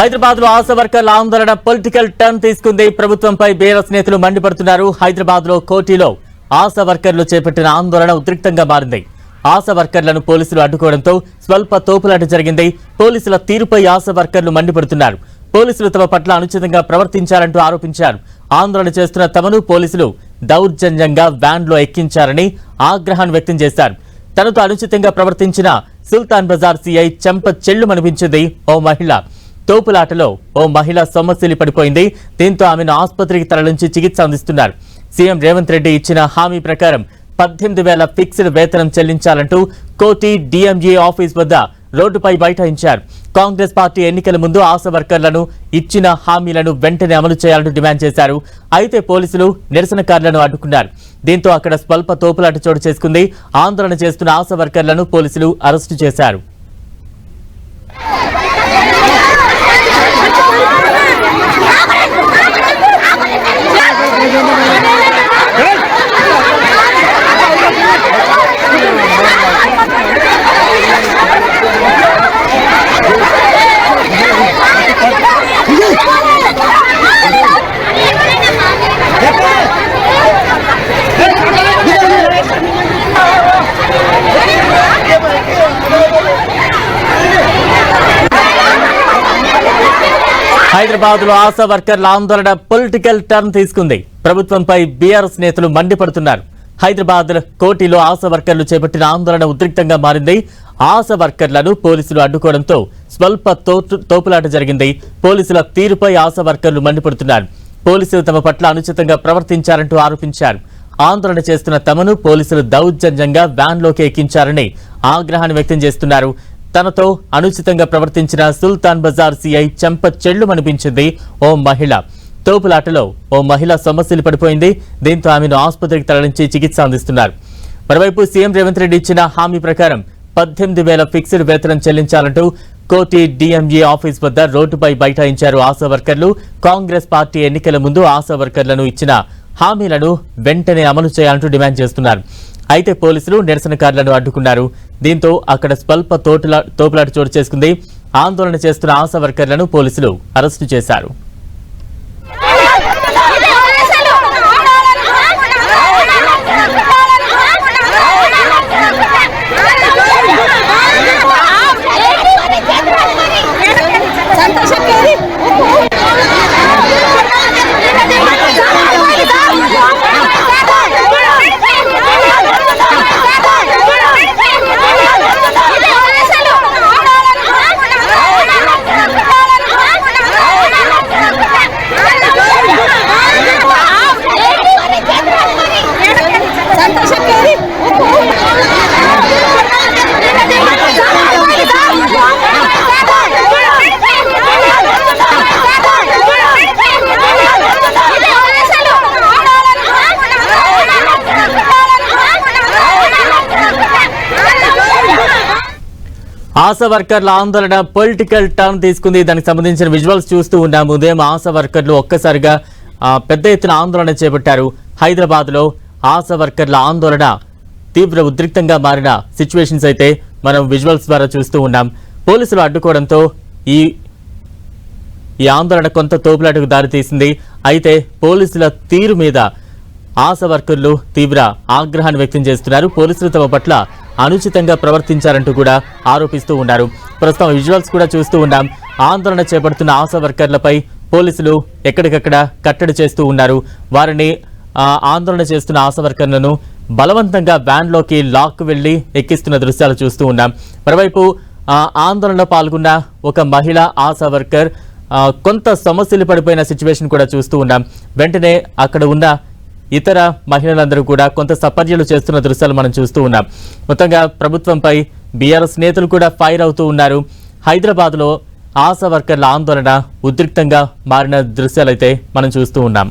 హైదరాబాద్ లో ఆశా వర్కర్ల ఆందోళన పొలిటికల్ టర్న్ తీసుకుంది. ప్రభుత్వంపై బీఆర్ఎస్ నేతలు మండిపడుతున్నారు. హైదరాబాద్ లో కోటిలో ఆశా వర్కర్లు చేపట్టిన ఆందోళన ఉద్రిక్తంగా మారింది. ఆశా వర్కర్లను పోలీసులు అడ్డుకోవడంతో స్వల్ప తోపులాట జరిగింది. పోలీసుల తీరుపై ఆశా వర్కర్లు మండిపడుతున్నారు. పోలీసులు తమ పట్ల అనుచితంగా ప్రవర్తించారంటూ ఆరోపించారు. ఆందోళన చేస్తున్న తమను పోలీసులు దౌర్జన్యంగా వ్యాన్లో ఎక్కించారని ఆగ్రహాన్ని వ్యక్తం చేశారు. తనతో అనుచితంగా ప్రవర్తించిన సుల్తాన్ బజార్ సిఐ చెంప చెల్లుమనిపించింది ఓ మహిళ. తోపులాటలో ఓ మహిళ సొమ్మసిల్లి పడిపోయింది. దీంతో ఆమెను ఆసుపత్రికి తరలించి చికిత్స అందిస్తున్నారు. సీఎం రేవంత్ రెడ్డి ఇచ్చిన హామీ ప్రకారం 18,000 ఫిక్స్డ్ వేతనం చెల్లించాలంటూ కోటి డిఎంజీ ఆఫీస్ వద్ద రోడ్డుపై బైఠాయించారు. కాంగ్రెస్ పార్టీ ఎన్నికల ముందు ఆశా వర్కర్లను ఇచ్చిన హామీలను వెంటనే అమలు చేయాలంటూ డిమాండ్ చేశారు. అయితే పోలీసులు నిరసనకారులను అడ్డుకున్నారు. దీంతో అక్కడ స్వల్ప తోపులాట చోటు చేసుకుంది. ఆందోళన చేస్తున్న ఆశా వర్కర్లను పోలీసులు అరెస్టు చేశారు. హైదరాబాద్ లో ఆశా వర్కర్ల ఆందోళన పొలిటికల్ టర్న్ తీసుకుంది. ప్రభుత్వంపై బీఆర్ఎస్ నేతలు మండిపడుతున్నారు. హైదరాబాద్ కోటిలో ఆశా వర్కర్లు చేపట్టిన ఆందోళన ఉద్రిక్తంగా మారింది. ఆశా వర్కర్లను పోలీసులు అడ్డుకోవడంతో స్వల్ప తోపులాట జరిగింది. పోలీసుల తీరుపై ఆశా వర్కర్లు మండిపడుతున్నారు. పోలీసులు తమ పట్ల అనుచితంగా ప్రవర్తించారంటూ ఆరోపించారు. ఆందోళన చేస్తున్న తమను పోలీసులు దౌర్జన్యంగా వ్యాన్లోకి ఎక్కించారని ఆగ్రహాన్ని వ్యక్తం చేస్తున్నారు. తనతో అనుచితంగా ప్రవర్తించిన సుల్తాన్ బజార్ సిఐ చెంప చెల్లుమనిపించింది ఓ మహిళ. తోపులాటలో ఓ మహిళ సొమ్మసిల్లి పడిపోయింది. దీంతో ఆమెను ఆసుపత్రికి తరలించి చికిత్స అందిస్తున్నారు. మరోవైపు సీఎం రేవంత్ రెడ్డి ఇచ్చిన హామీ ప్రకారం 18,000 ఫిక్స్డ్ వేతనం చెల్లించాలంటూ కోటి డిఎంజీ ఆఫీస్ వద్ద రోడ్డుపై బైఠాయించారు ఆశా వర్కర్లు. కాంగ్రెస్ పార్టీ ఎన్నికల ముందు ఆశా వర్కర్లను ఇచ్చిన హామీలను వెంటనే అమలు చేయాలంటూ డిమాండ్ చేస్తున్నారు. అయితే పోలీసులు నిరసనకారులను అడ్డుకున్నారు. దీంతో అక్కడ స్వల్ప తోపులాట చోటు చేసుకుంది. ఆందోళన చేస్తున్న ఆశా వర్కర్లను పోలీసులు అరెస్టు చేశారు. ఆశా వర్కర్ల ఆందోళన పొలిటికల్ టర్న్ తీసుకుంది. దానికి సంబంధించిన విజువల్స్ చూస్తూ ఉన్నాము. ఉదయం ఆశా వర్కర్లు ఒక్కసారిగా పెద్ద ఎత్తున ఆందోళన చేపట్టారు. హైదరాబాద్ లో ఆశా వర్కర్ల ఆందోళన తీవ్ర ఉద్రిక్తంగా మారిన సిచ్యువేషన్స్ అయితే మనం విజువల్స్ ద్వారా చూస్తూ ఉన్నాం. పోలీసులు అడ్డుకోవడంతో ఈ ఆందోళన కొంత తోపులాటకు దారితీసింది. అయితే పోలీసుల తీరు మీద ఆశా వర్కర్లు తీవ్ర ఆగ్రహాన్ని వ్యక్తం చేస్తున్నారు. పోలీసులు తమ పట్ల అనుచితంగా ప్రవర్తించారంటూ కూడా ఆరోపిస్తూ ఉన్నారు. ప్రస్తుతం విజువల్స్ కూడా చూస్తూ ఉన్నాం. ఆందోళన చేపడుతున్న ఆశా వర్కర్లపై పోలీసులు ఎక్కడికక్కడ కట్టడి చేస్తూ ఉన్నారు. వారిని ఆందోళన చేస్తున్న ఆశా వర్కర్లను బలవంతంగా వ్యాన్లోకి లాక్ వెళ్లి ఎక్కిస్తున్న దృశ్యాలు చూస్తూ ఉన్నాం. మరోవైపు ఆందోళనలో పాల్గొన్న ఒక మహిళ ఆశా వర్కర్ కొంత సమస్యలు పడిపోయిన సిచ్యువేషన్ కూడా చూస్తూ ఉన్నాం. వెంటనే అక్కడ ఉన్న ఇతర మహిళలందరూ కూడా కొంత సపర్యలు చేస్తున్న దృశ్యాలు మనం చూస్తూ ఉన్నాం. మొత్తంగా ప్రభుత్వంపై బీఆర్ఎస్ నేతలు కూడా ఫైర్ అవుతూ ఉన్నారు. హైదరాబాద్ లో ఆశా వర్కర్ల ఆందోళన ఉద్రిక్తంగా మారిన దృశ్యాలైతే మనం చూస్తూ ఉన్నాం.